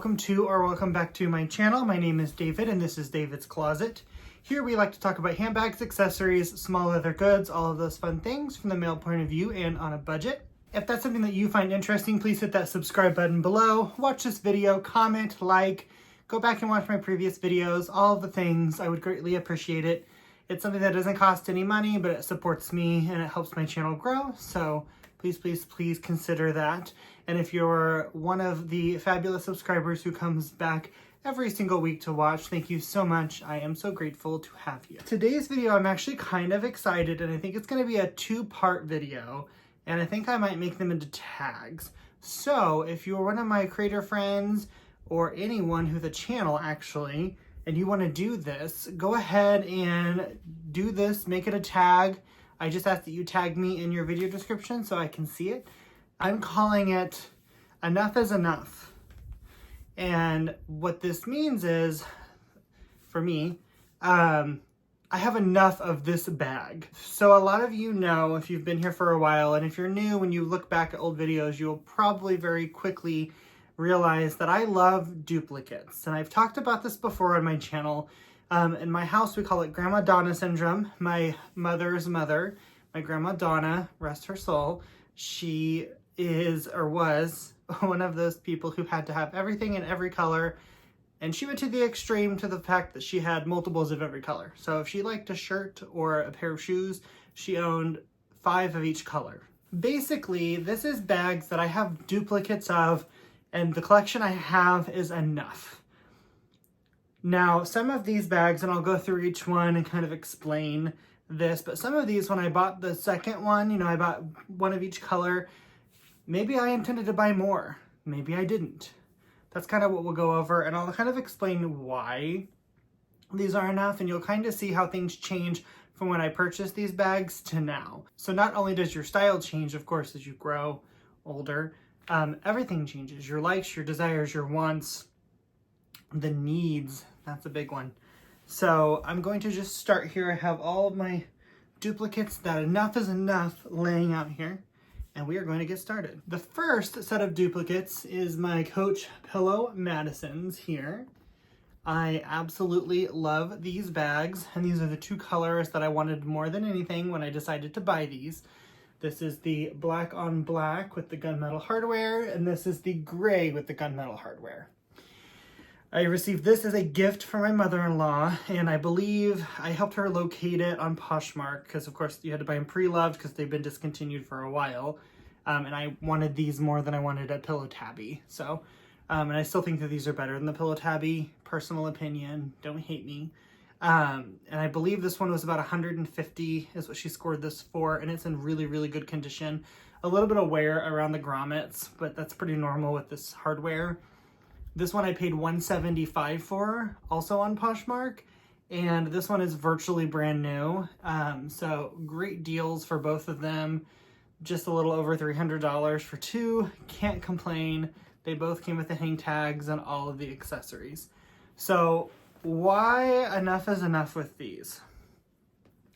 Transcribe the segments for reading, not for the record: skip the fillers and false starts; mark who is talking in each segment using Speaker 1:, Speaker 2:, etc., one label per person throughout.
Speaker 1: welcome back to my channel. My name is David and this is David's Closet. Here we like to talk about handbags, accessories, small leather goods, all of those fun things from the male point of view and on a budget. If that's something that you find interesting, please hit that subscribe button below. Watch this video, comment, like, go back and watch my previous videos, all of the things. I would greatly appreciate it. It's something that doesn't cost any money, but it supports me and it helps my channel grow. So please consider that. And if you're one of the fabulous subscribers who comes back every single week to watch, thank you so much. I am so grateful to have you. Today's video, I'm actually kind of excited, and I think it's going to be a two-part video, and I think I might make them into tags. So if you're one of my creator friends or anyone who the channel actually, and you want to do this, go ahead and do this, make it a tag. I just ask that you tag me in your video description so I can see it. I'm calling it Enough is Enough. And what this means is, for me, I have enough of this bag. So a lot of you know, if you've been here for a while, and if you're new, when you look back at old videos, you'll probably very quickly realize that I love duplicates. And I've talked about this before on my channel. In my house, we call it Grandma Donna syndrome. My mother's mother, my Grandma Donna, rest her soul, she is or was one of those people who had to have everything in every color. And she went to the extreme to the fact that she had multiples of every color. So if she liked a shirt or a pair of shoes, she owned 5 of each color. Basically, this is bags that I have duplicates of, and the collection I have is enough. Now, some of these bags, and I'll go through each one and kind of explain this, but some of these, when I bought the second one, you know, I bought one of each color. Maybe I intended to buy more. Maybe I didn't. That's kind of what we'll go over, and I'll kind of explain why these are enough, and you'll kind of see how things change from when I purchased these bags to now. So not only does your style change, of course, as you grow older, everything changes. Your likes, your desires, your wants, the needs. That's a big one. So I'm going to just start here. I have all of my duplicates that Enough is Enough laying out here, and we are going to get started. The first set of duplicates is my Coach Pillow Madisons here. I absolutely love these bags, and these are the two colors that I wanted more than anything when I decided to buy these. This is the black on black with the gunmetal hardware, and this is the gray with the gunmetal hardware. I received this as a gift from my mother-in-law, and I believe I helped her locate it on Poshmark, because of course you had to buy them pre-loved because they've been discontinued for a while. And I wanted these more than I wanted a Pillow Tabby. So, and I still think that these are better than the Pillow Tabby, personal opinion, don't hate me. And I believe this one was about 150 is what she scored this for, and it's in really, really good condition. A little bit of wear around the grommets, but that's pretty normal with this hardware. This one I paid $175 for, also on Poshmark, and this one is virtually brand new. So great deals for both of them. Just a little over $300 for two. Can't complain. They both came with the hang tags and all of the accessories. So why Enough is Enough with these?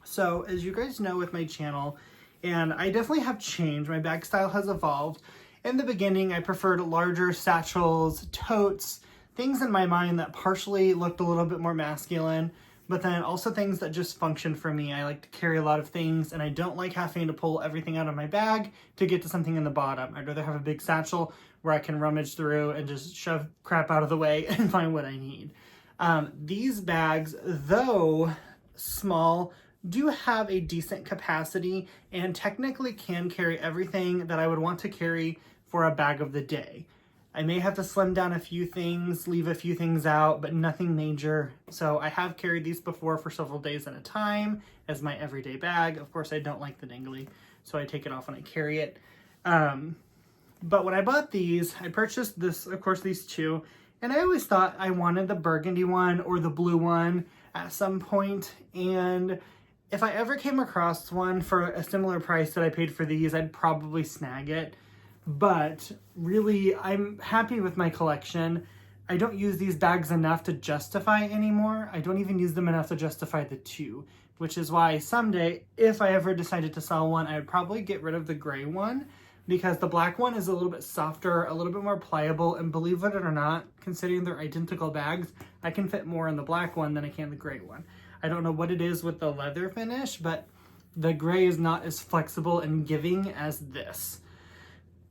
Speaker 1: So as you guys know with my channel, and I definitely have changed, my bag style has evolved. In the beginning, I preferred larger satchels, totes, things in my mind that partially looked a little bit more masculine, but then also things that just function for me. I like to carry a lot of things, and I don't like having to pull everything out of my bag to get to something in the bottom. I'd rather have a big satchel where I can rummage through and just shove crap out of the way and find what I need. These bags, though small, do have a decent capacity and technically can carry everything that I would want to carry for a bag of the day. I may have to slim down a few things, leave a few things out, but nothing major. So I have carried these before for several days at a time as my everyday bag. Of course, I don't like the dangly, so I take it off when I carry it. But when I bought these, I purchased this, of course, these two, and I always thought I wanted the burgundy one or the blue one at some point, and if I ever came across one for a similar price that I paid for these, I'd probably snag it. But really, I'm happy with my collection. I don't use these bags enough to justify anymore. I don't even use them enough to justify the two, which is why someday, if I ever decided to sell one, I would probably get rid of the gray one because the black one is a little bit softer, a little bit more pliable, and believe it or not, considering they're identical bags, I can fit more in the black one than I can the gray one. I don't know what it is with the leather finish, but the gray is not as flexible and giving as this.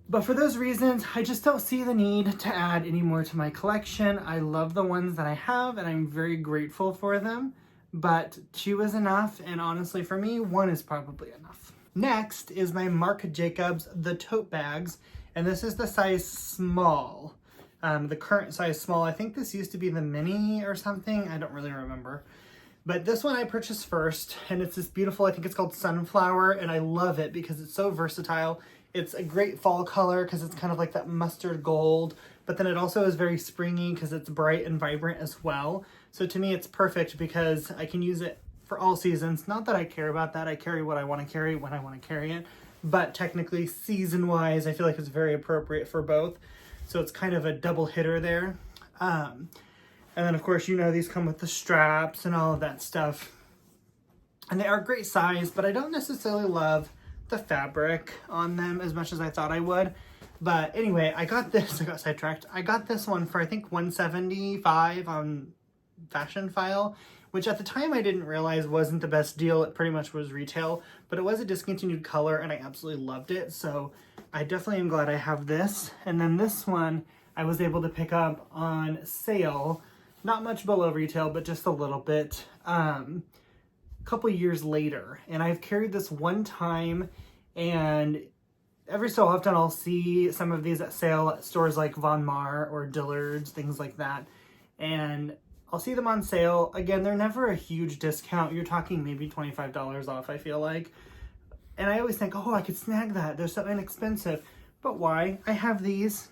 Speaker 1: But for those reasons, I just don't see the need to add any more to my collection. I love the ones that I have, and I'm very grateful for them, but 2 is enough, and honestly for me, 1 is probably enough. Next is my Marc Jacobs, the tote bags, and this is the size small. The current size small. I think this used to be the mini or something. I don't really remember. But this one I purchased first, and it's this beautiful, I think it's called Sunflower, and I love it because it's so versatile. It's a great fall color because it's kind of like that mustard gold, but then it also is very springy because it's bright and vibrant as well. So to me, it's perfect because I can use it for all seasons. Not that I care about that. I carry what I want to carry when I want to carry it. But technically, season-wise, I feel like it's very appropriate for both. So it's kind of a double hitter there. And then, of course, you know these come with the straps and all of that stuff. And they are great size, but I don't necessarily love the fabric on them as much as I thought I would. But anyway, I got this. I got sidetracked. I got this one for, I think, $175 on Fashion File, which at the time I didn't realize wasn't the best deal. It pretty much was retail, but it was a discontinued color and I absolutely loved it. So I definitely am glad I have this. And then this one I was able to pick up on sale, not much below retail, but just a little bit, a couple years later. And I've carried this one time, and every so often I'll see some of these at sale at stores like Von Maur or Dillard's, things like that. And I'll see them on sale. Again, they're never a huge discount. You're talking maybe $25 off, I feel like. And I always think, oh, I could snag that. They're so inexpensive. But why? I have these,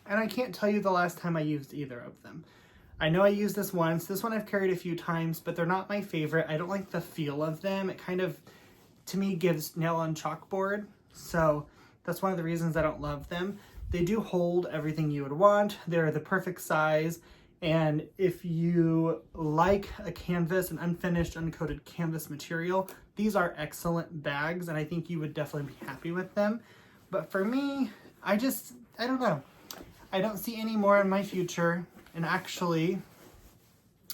Speaker 1: and I can't tell you the last time I used either of them. I know I used this once. This one I've carried a few times, but they're not my favorite. I don't like the feel of them. It kind of, to me, gives nail on chalkboard. So that's one of the reasons I don't love them. They do hold everything you would want. They're the perfect size. And if you like a canvas, an unfinished, uncoated canvas material, these are excellent bags, and I think you would definitely be happy with them. But for me, I don't know. I don't see any more in my future. And actually,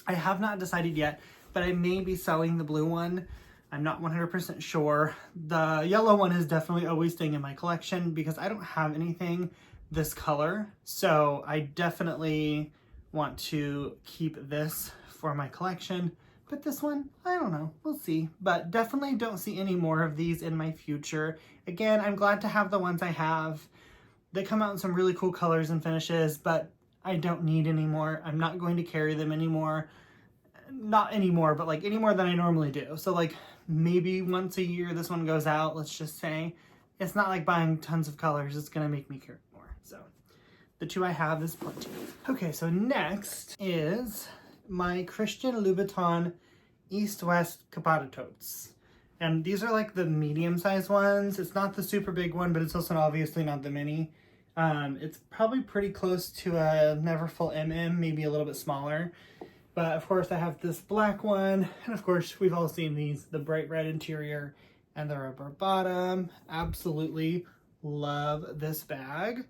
Speaker 1: I have not decided yet, but I may be selling the blue one. I'm not 100% sure. The yellow one is definitely always staying in my collection because I don't have anything this color. So I definitely want to keep this for my collection, but this one, I don't know, we'll see. But definitely don't see any more of these in my future. Again, I'm glad to have the ones I have. They come out in some really cool colors and finishes, but I don't need any more. I'm not going to carry them anymore. Not anymore, but like any more than I normally do. So like maybe once a year this one goes out, let's just say. It's not like buying tons of colors. It's gonna make me carry more, so. The 2 I have is plenty. Okay, so next is my Christian Louboutin East-West Capata totes. And these are like the medium-sized ones. It's not the super big one, but it's also obviously not the mini. It's probably pretty close to a Neverfull MM, maybe a little bit smaller. But of course I have this black one, and of course we've all seen these, the bright red interior and the rubber bottom. Absolutely love this bag.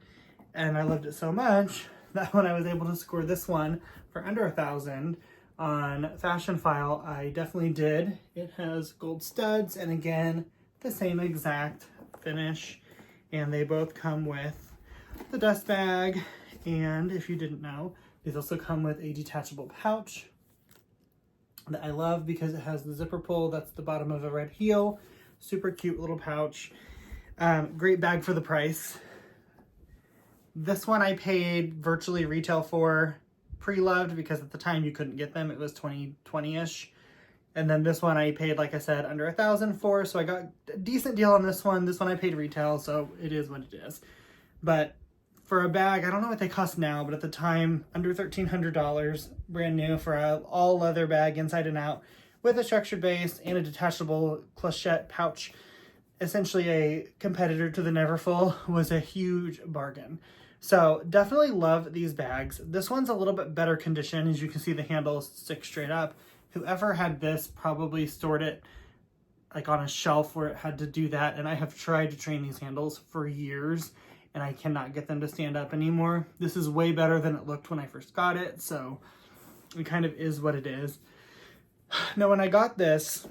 Speaker 1: And I loved it so much that when I was able to score this one for under $1,000 on Fashion File, I definitely did. It has gold studs and again, the same exact finish. And they both come with the dust bag. And if you didn't know, these also come with a detachable pouch that I love because it has the zipper pull. That's the bottom of a red heel. Super cute little pouch. Great bag for the price. This one I paid virtually retail for, pre-loved, because at the time you couldn't get them. It was 20-ish. And then this one I paid, like I said, under $1,000 for, so I got a decent deal on this one. This one I paid retail, so it is what it is. But for a bag, I don't know what they cost now, but at the time, under $1,300, brand new for a all leather bag inside and out with a structured base and a detachable clochette pouch. Essentially a competitor to the Neverfull, was a huge bargain. So definitely love these bags. This one's a little bit better condition. As you can see, the handles stick straight up. Whoever had this probably stored it like on a shelf where it had to do that, and I have tried to train these handles for years and I cannot get them to stand up anymore. This is way better than it looked when I first got it, so it kind of is what it is. Now when I got this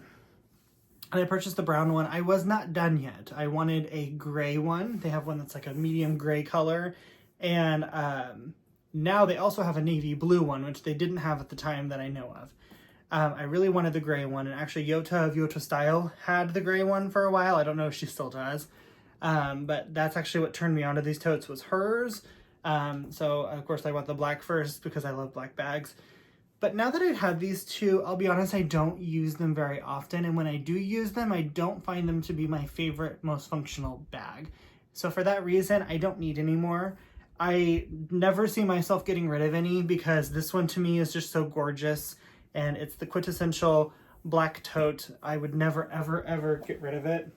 Speaker 1: and I purchased the brown one, I was not done yet. I wanted a gray one. They have one that's like a medium gray color, and now they also have a navy blue one, which they didn't have at the time that I know of. I really wanted the gray one, and actually Yota of Yota Style had the gray one for a while. I don't know if she still does, but that's actually what turned me onto these totes, was hers. So of course I want the black first because I love black bags. But now that I have these two, I'll be honest, I don't use them very often, and when I do use them, I don't find them to be my favorite, most functional bag. So for that reason, I don't need any more. I never see myself getting rid of any because this one to me is just so gorgeous, and it's the quintessential black tote. I would never, ever, ever get rid of it.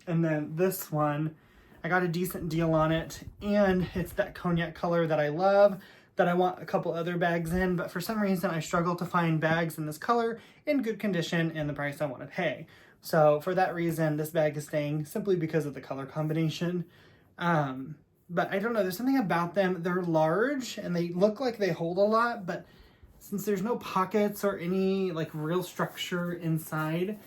Speaker 1: And then this one, I got a decent deal on it, and it's that cognac color that I love, that I want a couple other bags in, but for some reason I struggle to find bags in this color in good condition and the price I want to pay. So for that reason, this bag is staying simply because of the color combination. But I don't know, there's something about them. They're large and they look like they hold a lot, but since there's no pockets or any like real structure inside,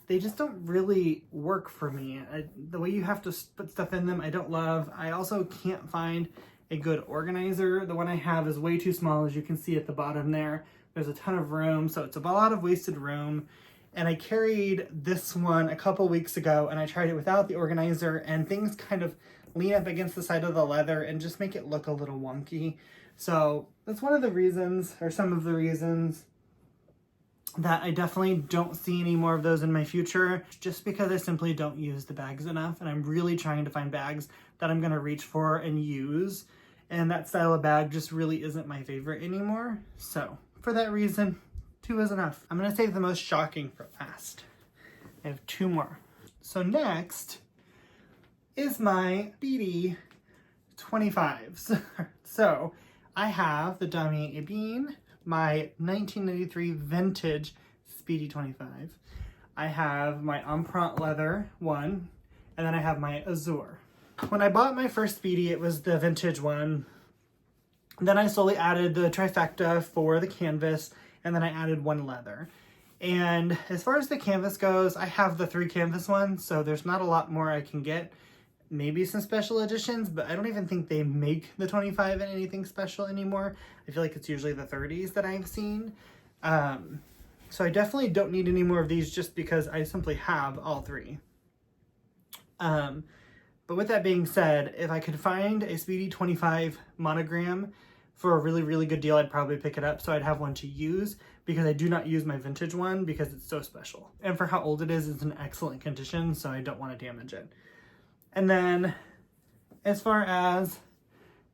Speaker 1: they just don't really work for me. The way you have to put stuff in them, I don't love. I also can't find a good organizer. The one I have is way too small, as you can see at the bottom there. There's a ton of room, so it's a lot of wasted room. And I carried this one a couple weeks ago, and I tried it without the organizer, and things kind of lean up against the side of the leather and just make it look a little wonky. So that's one of the reasons, or some of the reasons, that I definitely don't see any more of those in my future, just because I simply don't use the bags enough, and I'm really trying to find bags that I'm going to reach for and use, and that style of bag just really isn't my favorite anymore. So for that reason, 2 is enough. I'm going to save the most shocking for last. I have 2 more. So next is my Speedy 25s. So I have the Damier Ebene, my 1993 vintage Speedy 25. I have my Empreinte leather one, and then I have my Azure. When I bought my first Speedy, it was the vintage one. Then I slowly added the trifecta for the canvas, and then I added 1 leather. And as far as the canvas goes, I have the 3 canvas ones, so there's not a lot more I can get. Maybe some special editions, but I don't even think they make the 25 in anything special anymore. I feel like it's usually the 30s that I've seen. So I definitely don't need any more of these just because I simply have all 3. But with that being said, if I could find a Speedy 25 monogram for a really, really good deal, I'd probably pick it up so I'd have one to use, because I do not use my vintage one because it's so special. And for how old it is, it's in excellent condition, so I don't want to damage it. And then as far as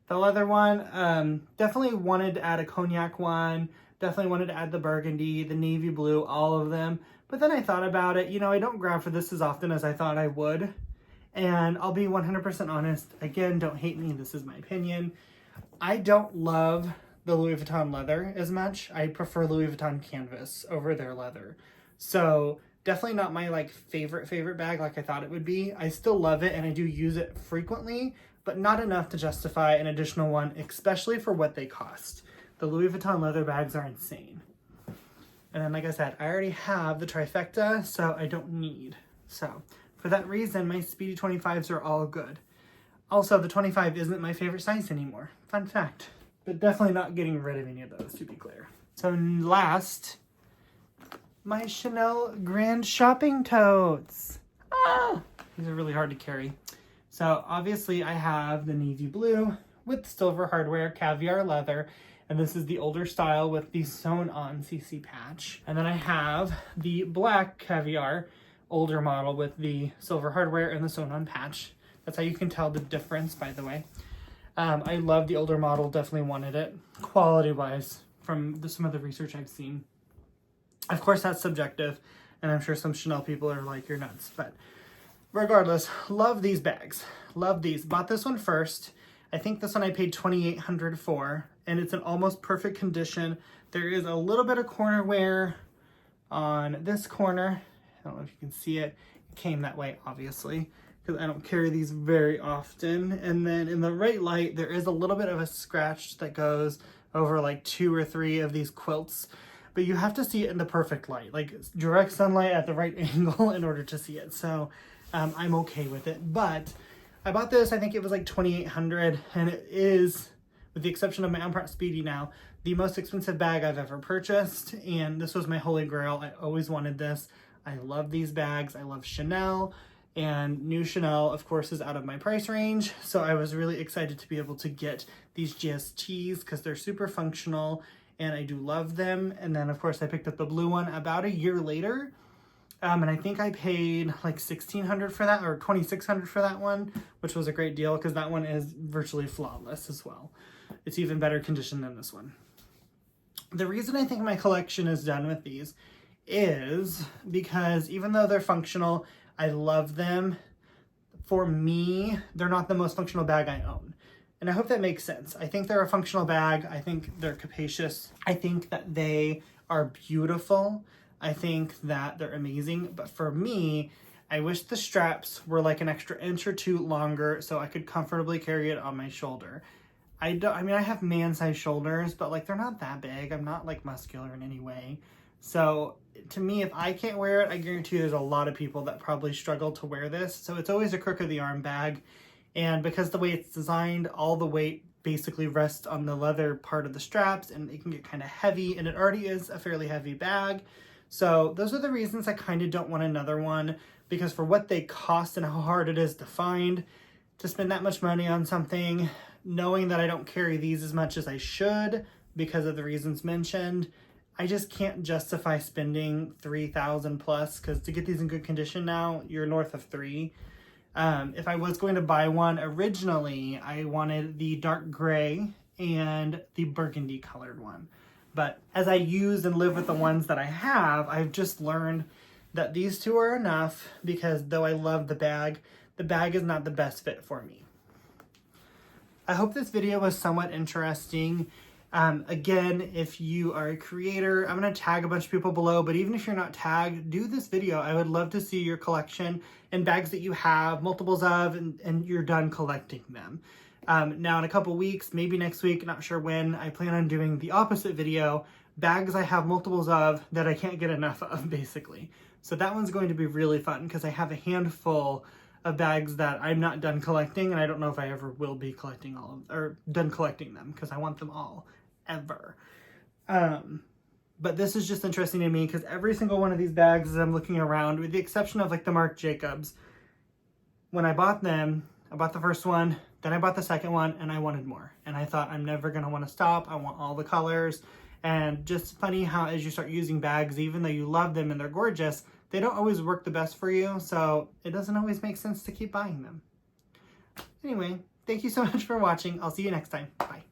Speaker 1: the leather one, definitely wanted to add a cognac one, definitely wanted to add the burgundy, the navy blue, all of them. But then I thought about it, you know, I don't grab for this as often as I thought I would. And I'll be 100% honest, again, don't hate me, this is my opinion. I don't love the Louis Vuitton leather as much. I prefer Louis Vuitton canvas over their leather. So definitely not my like favorite bag like I thought it would be. I still love it and I do use it frequently, but not enough to justify an additional one, especially for what they cost. The Louis Vuitton leather bags are insane. And then like I said, I already have the trifecta, so I don't need. So for that reason, my Speedy 25s are all good. Also, the 25 isn't my favorite size anymore. Fun fact. But definitely not getting rid of any of those, to be clear. So last, my Chanel Grand Shopping Totes. Ah! These are really hard to carry. So obviously I have the navy blue with silver hardware, caviar leather, and this is the older style with the sewn on CC patch. And then I have the black caviar, older model with the silver hardware and the sewn on patch. That's how you can tell the difference, by the way. I love the older model, definitely wanted it, quality-wise, from some of the research I've seen. Of course, that's subjective, and I'm sure some Chanel people are like, you're nuts, but regardless, love these bags. Love these. Bought this one first. I think this one I paid $2,800 for, and it's in almost perfect condition. There is a little bit of corner wear on this corner, I don't know if you can see it. It came that way, obviously, because I don't carry these very often. And then in the right light, there is a little bit of a scratch that goes over like 2 or 3 of these quilts, but you have to see it in the perfect light, like direct sunlight at the right angle in order to see it. So I'm okay with it. But I bought this, I think it was like $2,800, and it is, with the exception of my Unproud Speedy now, the most expensive bag I've ever purchased. And this was my holy grail. I always wanted this. I love these bags. I love Chanel, and new Chanel, of course, is out of my price range. So I was really excited to be able to get these GSTs because they're super functional and I do love them. And then of course I picked up the blue one about a year later. And I think I paid like $1,600 for that, or $2,600 for that one, which was a great deal because that one is virtually flawless as well. It's even better condition than this one. The reason I think my collection is done with these is because even though they're functional, I love them. For me, they're not the most functional bag I own. And I hope that makes sense. I think they're a functional bag. I think they're capacious. I think that they are beautiful. I think that they're amazing. But for me, I wish the straps were like an extra inch or 2 longer so I could comfortably carry it on my shoulder. I mean, I have man-sized shoulders, but like they're not that big. I'm not like muscular in any way. So to me, if I can't wear it, I guarantee there's a lot of people that probably struggle to wear this. So it's always a crook of the arm bag. And because the way it's designed, all the weight basically rests on the leather part of the straps, and it can get kind of heavy, and it already is a fairly heavy bag. So those are the reasons I kind of don't want another one, because for what they cost and how hard it is to find, to spend that much money on something, knowing that I don't carry these as much as I should because of the reasons mentioned, I just can't justify spending $3,000 plus, because to get these in good condition now, you're north of $3,000. If I was going to buy one originally, I wanted the dark gray and the burgundy colored one. But as I use and live with the ones that I have, I've just learned that these 2 are enough, because though I love the bag is not the best fit for me. I hope this video was somewhat interesting. Again, if you are a creator, I'm going to tag a bunch of people below, but even if you're not tagged, do this video. I would love to see your collection and bags that you have multiples of, and you're done collecting them. Now in a couple weeks, maybe next week, not sure when, I plan on doing the opposite video, bags I have multiples of that I can't get enough of, basically. So that one's going to be really fun because I have a handful of bags that I'm not done collecting, and I don't know if I ever will be collecting all of, or done collecting them, because I want them all, ever. But this is just interesting to me because every single one of these bags, as I'm looking around, with the exception of like the Marc Jacobs, when I bought them, I bought the first one, then I bought the second one, and I wanted more. And I thought, I'm never going to want to stop. I want all the colors. And just funny how as you start using bags, even though you love them and they're gorgeous, they don't always work the best for you. So it doesn't always make sense to keep buying them. Anyway, thank you so much for watching. I'll see you next time. Bye.